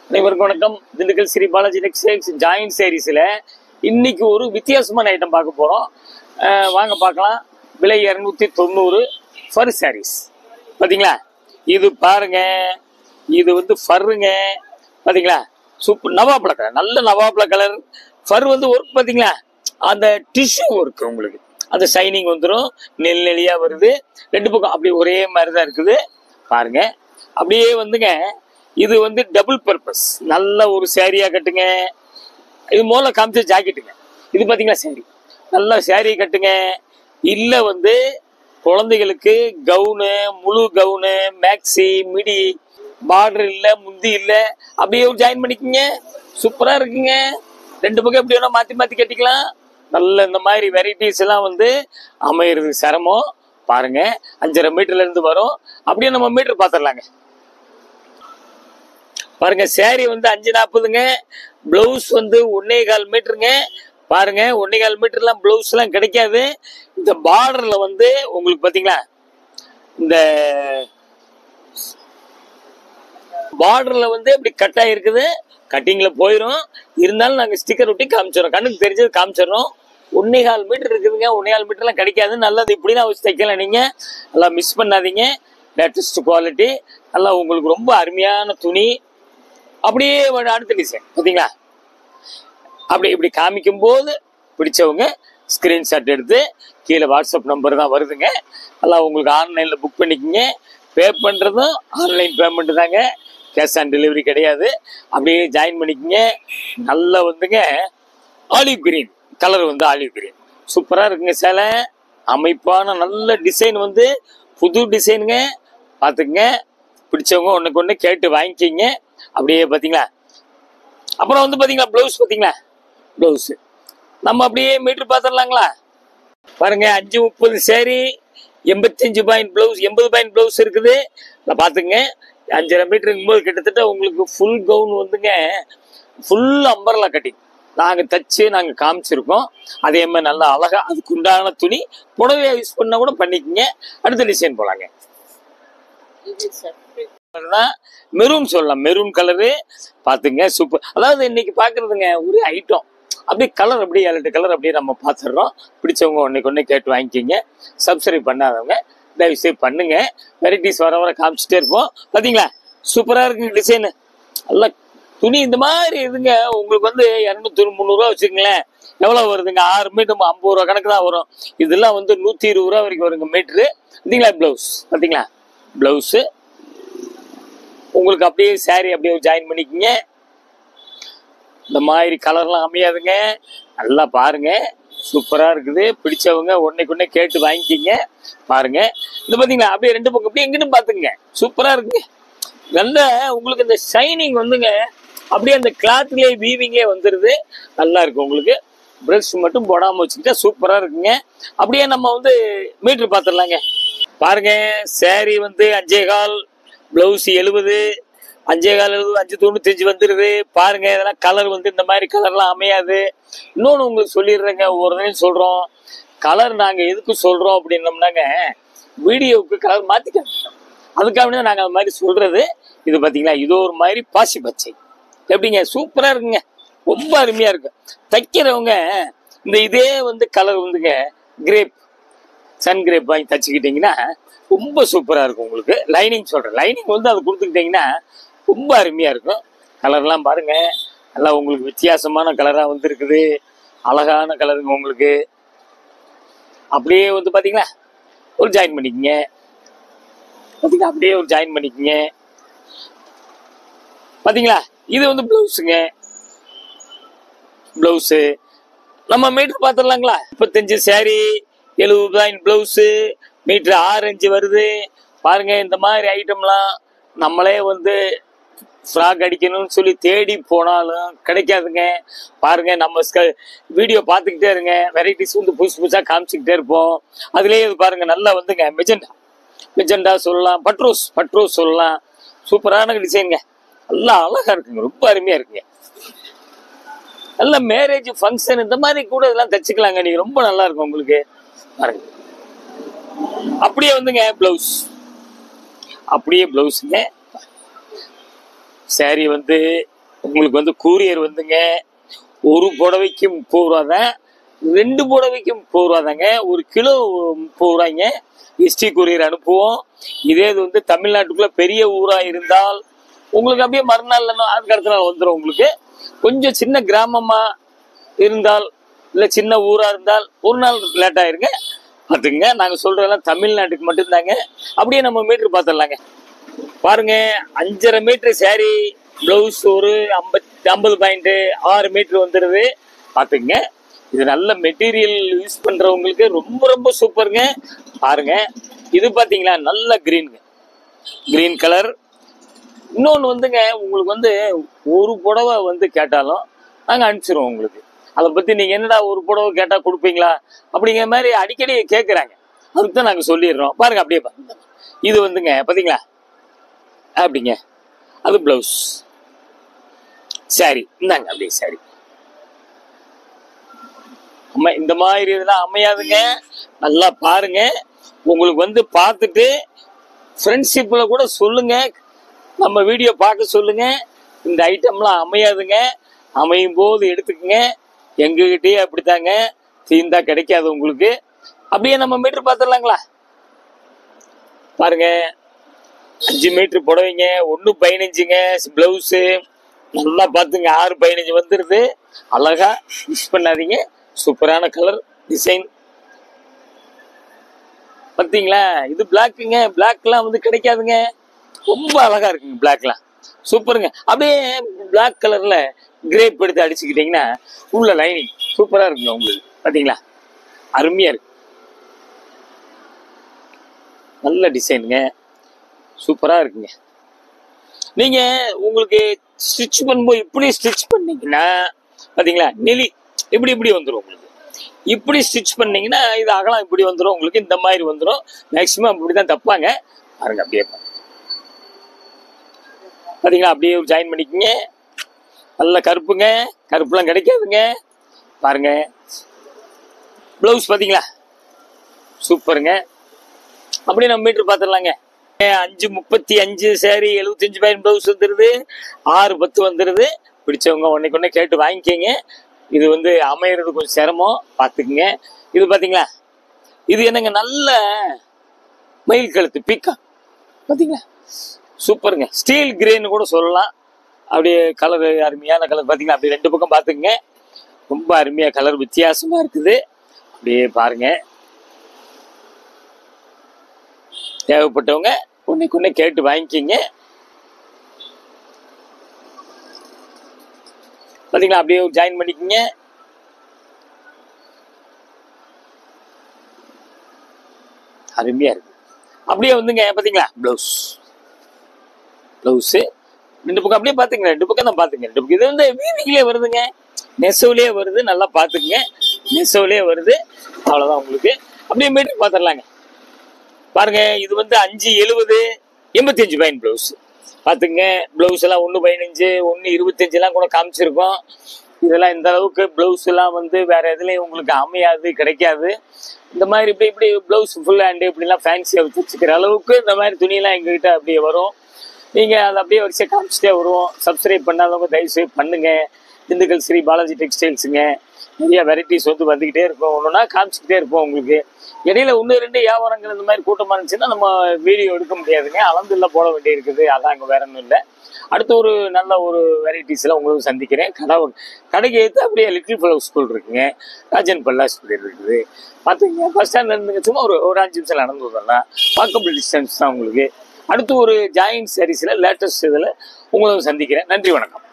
அனைவருக்கும் வணக்கம். Dindigul Sri Balaji textiles joint சாரீஸ்ல இன்னைக்கு ஒரு வித்தியாசமான ஐட்டம் பார்க்க போறோம். வாங்க பார்க்கலாம். விலை 290 ஃபர் சாரீஸ். பாத்தீங்களா, இது பாருங்க, இது வந்து ஃபர்ருங்க. பாத்தீங்களா, சூப்பர் நவாப்ள கலர், நல்ல நவாப்ள கலர் ஃபர் வந்து ஒர்க். பாத்தீங்களா, அந்த டிஷ்யூ ஒர்க் உங்களுக்கு அந்த ஷைனிங் வந்துடும், நெல் நெல்லியா வருது. ரெண்டு பக்கம் அப்படி ஒரே மாதிரி தான் இருக்குது பாருங்க. அப்படியே வந்துங்க, இது வந்து டபுள் பர்பஸ் நல்ல ஒரு சேரீயா கட்டுங்க. இது மூல காமிச்ச ஜாக்கெட்டுங்க. இது பாத்தீங்களா சேரீ, நல்ல சேரீ கட்டுங்க. இல்ல வந்து குழந்தைகளுக்கு கவுனு, முழு கவுனு, மேக்ஸி, மிடி, பார்டர் இல்ல, முந்தி இல்ல, அப்படியே ஒரு ஜாயின் பண்ணிக்கங்க. சூப்பரா இருக்குங்க. ரெண்டு பக்கம் எப்படி வேணா மாத்தி மாத்தி கட்டிக்கலாம். நல்ல இந்த மாதிரி வெரைட்டிஸ் எல்லாம் வந்து அமையிறது சிரமம் பாருங்க. 5.5 மீட்டர்ல இருந்து வரும். அப்படியே நம்ம மீட்டர் பாத்திரலாங்க. பாருங்க, சேரீ வந்து 5.40ங்க. பிளவுஸ் வந்து 1.25 மீட்டருங்க. பாருங்க, 1.25 மீட்டர்லாம் பிளவுஸ் எல்லாம் கிடைக்காது. இந்த பார்டர்ல வந்து உங்களுக்கு பாத்தீங்களா, இந்த பார்டர்ல வந்து இப்படி கட்டா இருக்குது. கட்டிங்ல போயிடும். இருந்தாலும் நாங்க ஸ்டிக்கர் ஒட்டி காமிச்சிடறோம், கண்ணுக்கு தெரிஞ்சது காமிச்சிடறோம். 1.25 மீட்டர் இருக்குதுங்க. 1.25 மீட்டர்லாம் கிடைக்காது. நல்லது இப்படிதான் வச்சு தைக்கலாம். நீங்க நல்லா மிஸ் பண்ணாதீங்க. லேட்டஸ்ட் குவாலிட்டி, நல்லா உங்களுக்கு ரொம்ப அருமையான துணி. அப்படியே அடுத்த டிசைன் பாத்தீங்களா, அப்படி இப்படி காமிக்கும் போது பிடிச்சவங்க ஸ்கிரீன்ஷாட் எடுத்து கீழே வாட்ஸ்அப் நம்பர் தான் வருதுங்க. நல்லா உங்களுக்கு ஆன்லைன்ல புக் பண்ணிக்கோங்க. பே பண்றதும் ஆன்லைன் பேமெண்ட் தாங்க, கேஷ் ஆன் டெலிவரி கிடையாது. அப்படியே ஜாயின் பண்ணிக்கோங்க. நல்லா வந்துங்க ஆலிவ் கிரீன் கலர், வந்து ஆலிவ் கிரீன் சூப்பரா இருக்குங்க. சேலை அமைப்பான நல்ல டிசைன், வந்து புது டிசைனுங்க. பாத்துக்கங்க, பிடிச்சவங்க ஒண்ணுக்கு ஒண்ணு கேட்டு வாங்கிக்கிங்க. அப்படியே பாத்தீங்களா, அப்புறம் வந்து பாத்தீங்களா பிளவுஸ், பாத்தீங்களா பிளவுஸ் நம்ம அப்படியே மீட்டர் பாத்திரலாங்களா. பாருங்க, 5.30 sari, 85 point blouse, 80 point blouse இருக்குது. பாத்துங்க, 5.5 மீட்டர் இருக்கும்போது கிட்டத்தட்ட உங்களுக்கு ஃபுல் கவுன் வந்துங்க, ஃபுல் அம்பர்லா கட்டிங் நாங்க தச்சு நாங்க காமிச்சிருக்கோம். அதே மாதிரி நல்லா அழகா அதுக்கு உண்டான துணி புடவையா யூஸ் பண்ணா கூட பண்ணிக்கங்க. அடுத்த டிசைன் போலாங்க. மெரூன் சொல்லலாம், மெரூன் கலரு பாத்துங்க சூப்பர். அதாவது இன்னைக்கு பாக்குறதுங்க ஒரு ஐட்டம் அப்படியே கலர், அப்படியே 7 கலர் அப்படியே நம்ம பாத்துடுறோம். பிடிச்சவங்க ஒன்னைக்கு ஒன்னே கேட்டு வாங்கிக்கிங்க. சப்ஸ்கிரைப் பண்ணாதவங்க தயவு செய்து பண்ணுங்க. வெரைட்டிஸ் வர வர காமிச்சிட்டே இருப்போம். பாத்தீங்களா, சூப்பரா இருக்கு டிசைன். நல்லா துணி இந்த மாதிரி இதுங்க. உங்களுக்கு வந்து 200-300 ரூபா வச்சுக்கங்களேன், எவ்வளவு வருதுங்க? 6 மீட்டர் 50 ரூபா கணக்கு தான் வரும். இதெல்லாம் வந்து 120 ரூபா வரைக்கும் வருங்க மீட்டரு. பாத்தீங்களா பிளவுஸ், பாத்தீங்களா பிளவுஸ் உங்களுக்கு அப்படியே சாரி அப்படியே ஜாயின் பண்ணிக்கங்க. இந்த மாதிரி கலர்லாம் அமையாதுங்க. நல்லா பாருங்க, சூப்பரா இருக்குது. பிடிச்சவங்க ஒன்னைக்கு ஒன்னே கேட்டு வாங்கிக்கிங்க. பாருங்க, இந்த பாத்தீங்களா அப்படியே ரெண்டு பக்கம் அப்படியே எங்கிட்டு பாத்துங்க, சூப்பரா இருக்குங்க. நல்ல உங்களுக்கு இந்த ஷைனிங் வந்துங்க, அப்படியே அந்த கிளாத்லயே வீவிங்கே வந்துருது. நல்லா இருக்கு. உங்களுக்கு பிரஷ் மட்டும் போடாம வச்சுக்கிட்டா சூப்பரா இருக்குங்க. அப்படியே நம்ம வந்து மீட்டர் பாத்துடலாங்க. பாருங்க, சேரீ வந்து 5.25, பிளவுஸ் 70, 5.25 5.95 வந்துருது. பாருங்க, இதெல்லாம் கலர் வந்து இந்த மாதிரி கலர்லாம் அமையாது. இன்னொன்னு உங்களுக்கு சொல்லிடுறேங்க, ஒரு நாள் சொல்றோம் கலர். நாங்க எதுக்கு சொல்றோம் அப்படின்னோம்னாங்க, வீடியோவுக்கு கலர் மாத்திக்க, அதுக்காக நாங்க அது மாதிரி சொல்றது. இது பாத்தீங்களா, இது ஒரு மாதிரி பாசி பச்சை எப்படிங்க, சூப்பரா இருக்குங்க. ரொம்ப அருமையா இருக்கு. தைக்கிறவங்க இந்த இதே வந்து கலர் வந்துங்க கிரேப், சன் கிரேப் வாங்கி தச்சுக்கிட்டீங்கன்னா ரொம்ப சூப்பரா இருக்கும். உங்களுக்கு லைனிங் சொல்றேன், லைனிங் வந்து அதை கொடுத்துக்கிட்டீங்கன்னா ரொம்ப அருமையா இருக்கும். கலர்லாம் பாருங்க, நல்லா உங்களுக்கு வித்தியாசமான கலரா வந்து இருக்குது. அழகான கலருங்க உங்களுக்கு. அப்படியே வந்து பாத்தீங்களா ஒரு ஜாயின் பண்ணிக்கங்க. பாத்தீங்களா, அப்படியே ஒரு ஜாயின் பண்ணிக்கங்க. பாத்தீங்களா, இது வந்து பிளவுஸுங்க. பிளவுஸ் நம்ம மீட்டர் பாத்துடலாங்களா. 35 sorry, 70 point blouse, meter 6 inch வருது. பாருங்க, இந்த மாதிரி ஐட்டம்லாம் நம்மளே வந்து ஃப்ராக் அடிக்கணும்னு சொல்லி தேடி போனாலும் கிடைக்காதுங்க. பாருங்க, நம்ம வீடியோ பார்த்துக்கிட்டே இருங்க. வெரைட்டிஸ் வந்து புதுசு புதுசா காமிச்சுக்கிட்டே இருப்போம். அதுலயே பாருங்க, நல்லா வந்துங்க மெஜெண்டா சொல்லலாம், பட்ரோஸ் சொல்லலாம். சூப்பரான டிசைனுங்க, நல்லா அழகா இருக்குங்க, ரொம்ப அருமையா இருக்குங்க. நல்ல மேரேஜ் ஃபங்க்ஷன் இந்த மாதிரி கூட இதெல்லாம் தச்சுக்கலாங்க. நீங்க ரொம்ப நல்லா இருக்கும் உங்களுக்கு. பாருங்க, அப்படியே வந்துங்க பிளவுஸ், அப்படியே பிளவுஸுங்க. சாரி வந்து உங்களுக்கு வந்து கூரியர் வந்துங்க ஒரு புடவைக்கு 30 ரூபா தான், 2 புடவைக்கு 30 ரூபா தாங்க, 1 கிலோ 30 ரூபாய்ங்க. எஸ்டி கூரியர் அனுப்புவோம். இதே இது வந்து தமிழ்நாட்டுக்குள்ள பெரிய ஊரா இருந்தால் உங்களுக்கு அப்படியே மறுநாள் அதுக்கு அடுத்த நாள் வந்துடும். உங்களுக்கு கொஞ்சம் சின்ன கிராமமா இருந்தால் இல்லை சின்ன ஊரா இருந்தால் ஒரு நாள் லேட் ஆயிருங்க. பார்த்துங்க, நாங்கள் சொல்றதெல்லாம் தமிழ்நாட்டுக்கு மட்டும்தாங்க. அப்படியே நம்ம மீட்டர் பார்த்துடலாங்க. பாருங்க, 5.5 மீட்டர் சாரி பிளவுஸ் ஒரு 50 பாயிண்ட் 6 மீட்டர் வந்துடுது. பார்த்துங்க, இது நல்ல மெட்டீரியல் யூஸ் பண்றவங்களுக்கு ரொம்ப ரொம்ப சூப்பருங்க. பாருங்க, இது பாத்தீங்களா நல்ல கிரீன் கலர். இன்னொன்று வந்துங்க, உங்களுக்கு வந்து ஒரு புடவை வந்து கேட்டாலும் நாங்கள் அனுப்பிச்சிருவோம் உங்களுக்கு. அதை பற்றி நீங்கள் என்னடா ஒரு புடவை கேட்டால் கொடுப்பீங்களா அப்படிங்கிற மாதிரி அடிக்கடி கேட்குறாங்க. அதுக்கு தான் நாங்கள் சொல்லிடுறோம். பாருங்க, அப்படியே பாருங்க. இது வந்துங்க பார்த்தீங்களா அப்படிங்க, அது பிளவுஸ் சாரி. இந்தாங்க அப்படியே சாரி. இந்த மாதிரி இதெல்லாம் அமையாதுங்க. நல்லா பாருங்க. உங்களுக்கு வந்து பார்த்துட்டு ஃப்ரெண்ட்ஷிப்ல கூட சொல்லுங்க, நம்ம வீடியோ பார்க்க சொல்லுங்க. இந்த ஐட்டம்லாம் அமையாதுங்க. அமையும் போது எடுத்துக்கங்க. எங்ககிட்டயே அப்படித்தாங்க, தீந்தா கிடைக்காது உங்களுக்கு. அப்படியே நம்ம மீட்டர் பார்த்துடலாங்களா? பாருங்க, 5 மீட்டர் புடவைங்க, 1.15ங்க பிளவுஸு. நல்லா பார்த்துங்க, 6.15 வந்துடுது. அழகா மிஸ் பண்ணாதீங்க. சூப்பரான கலர் டிசைன் பார்த்தீங்களா? இது பிளாக்குங்க. பிளாக்லாம் வந்து கிடைக்காதுங்க. ரொம்ப அழகா இருக்குங்க பிளாக்லாம். சூப்பருங்க. அப்படியே பிளாக் கலர்ல கிரேப் எடுத்து அடிச்சுக்கிட்டீங்கன்னா உள்ள லைனிங் சூப்பரா இருக்குங்க உங்களுக்கு. பார்த்தீங்களா? அருமையா இருக்கு. நல்ல டிசைனுங்க, சூப்பரா இருக்குங்க. நீங்க உங்களுக்கு ஸ்டிச் பண்ணும்போது இப்படி ஸ்டிச் பண்ணீங்கன்னா பாத்தீங்களா, நெலி இப்படி வந்துடும் உங்களுக்கு. இப்படி ஸ்டிச் பண்ணீங்கன்னா இது அகலம் இப்படி வந்துடும் உங்களுக்கு. இந்த மாதிரி வந்துடும். மேக்சிமம் அப்படிதான் தப்பாங்க. பாருங்க, அப்படியே பாத்தீங்களா, அப்படியே ஜாயின் பண்ணிக்கங்க. நல்ல கருப்புங்க, கருப்புலாம் கிடைக்காதுங்க. பாருங்க, பிளவுஸ் பாத்தீங்களா, சூப்பருங்க. அப்படியே நம்ம மீட்டர் பார்த்துடலாங்க. 5.35 சாரி 75 பாயிண்ட் பிளவுஸ் வந்துருது. 6.10 வந்துருது. பிடிச்சவங்க ஒன்னைக்கு கேட்டு வாங்கிக்கங்க. இது வந்து அமையறது கொஞ்சம் சிரமம், பார்த்துக்குங்க. இது பாத்தீங்களா, இது என்னங்க நல்ல மயில் கழுத்து பீக்கா. பாத்தீங்களா, சூப்பருங்க. ஸ்டீல் கிரேன்னு கூட சொல்லலாம். அப்படியே கலர் அருமையான கலர். பாத்தீங்களா, அப்படி 2 பக்கம் பார்த்துக்குங்க. ரொம்ப அருமையா கலர் வித்தியாசமா இருக்குது. அப்படியே பாருங்க. தேவைப்பட்டவங்க ஒன்னைக்கு கேட்டு வாங்கிக்கிங்க. பாத்தீங்களா, அப்படியே ஜாயின் பண்ணிக்கங்க. அருமையா இருக்கு. அப்படியே வந்துங்க பாத்தீங்களா, பிளவுஸ் 2 பக்கம் அப்படியே பாத்துங்க. 2 பக்கம் தான் பாத்துங்க. 2 பக்கம் இது வந்து வீவிங்லயே வருதுங்க, நெசவுலயே வருது. நல்லா பாத்துக்குங்க, நெசவுலயே வருது. அவ்வளவுதான் உங்களுக்கு. அப்படியே மீட்டர் பாத்துடலாங்க. பாருங்க, இது வந்து 5.70 85 பாயிண்ட் பிளவுஸ். பாத்துங்க, பிளவுஸ் எல்லாம் 1.15 1.25 எல்லாம் கூட காமிச்சிருக்கோம். இதெல்லாம் இந்த அளவுக்கு பிளவுஸ் எல்லாம் வந்து வேற எதுலயும் உங்களுக்கு அமையாது, கிடைக்காது. இந்த மாதிரி இப்படி பிளவுஸ் ஃபுல் ஹேண்டு இப்படிலாம் ஃபேன்சியா வச்சுக்கிற அளவுக்கு இந்த மாதிரி துணியெல்லாம் எங்ககிட்ட அப்படியே வரும். நீங்க அதை அப்படியே வரிசையா காமிச்சிட்டே வருவோம். சப்ஸ்கிரைப் பண்ணாதவங்க தயவுசெய்து பண்ணுங்க. திண்டுக்கல் ஸ்ரீ பாலாஜி டெக்ஸ்டைல்ஸுங்க. நிறைய வெரைட்டிஸ் வந்து வந்துகிட்டே இருக்கும். ஒன்னொன்னா காமிச்சுக்கிட்டே இருப்போம் உங்களுக்கு. இடையில 1-2 வியாபாரங்கள் இந்த மாதிரி கூட்டமா இருந்துச்சுன்னா நம்ம வீடியோ எடுக்க முடியாதுங்க. அளந்துல போட வேண்டி இருக்குது. அதான் அங்கே வேற ஒன்றும் இல்லை. அடுத்த ஒரு நல்ல ஒரு வெரைட்டிஸ்ல உங்களுக்கு சந்திக்கிறேன். கடைக்கு ஏற்று அப்படியே லிட்டில் ஃப்ளவர் ஸ்கூல் இருக்குங்க. ராஜன் பல்லா ஸ்கூல் இருக்குது. பார்த்துங்க, பஸ் ஸ்டாண்ட்ல இருந்துங்க சும்மா ஒரு 5 நிமிஷம் நடந்து வரலாம். வாக்கபிள் டிஸ்டன்ஸ் தான் உங்களுக்கு. அடுத்து ஒரு ஜாயின்ட் சாரீஸ்ல லேட்டஸ்ட் இதில் உங்களுக்கு சந்திக்கிறேன். நன்றி, வணக்கம்.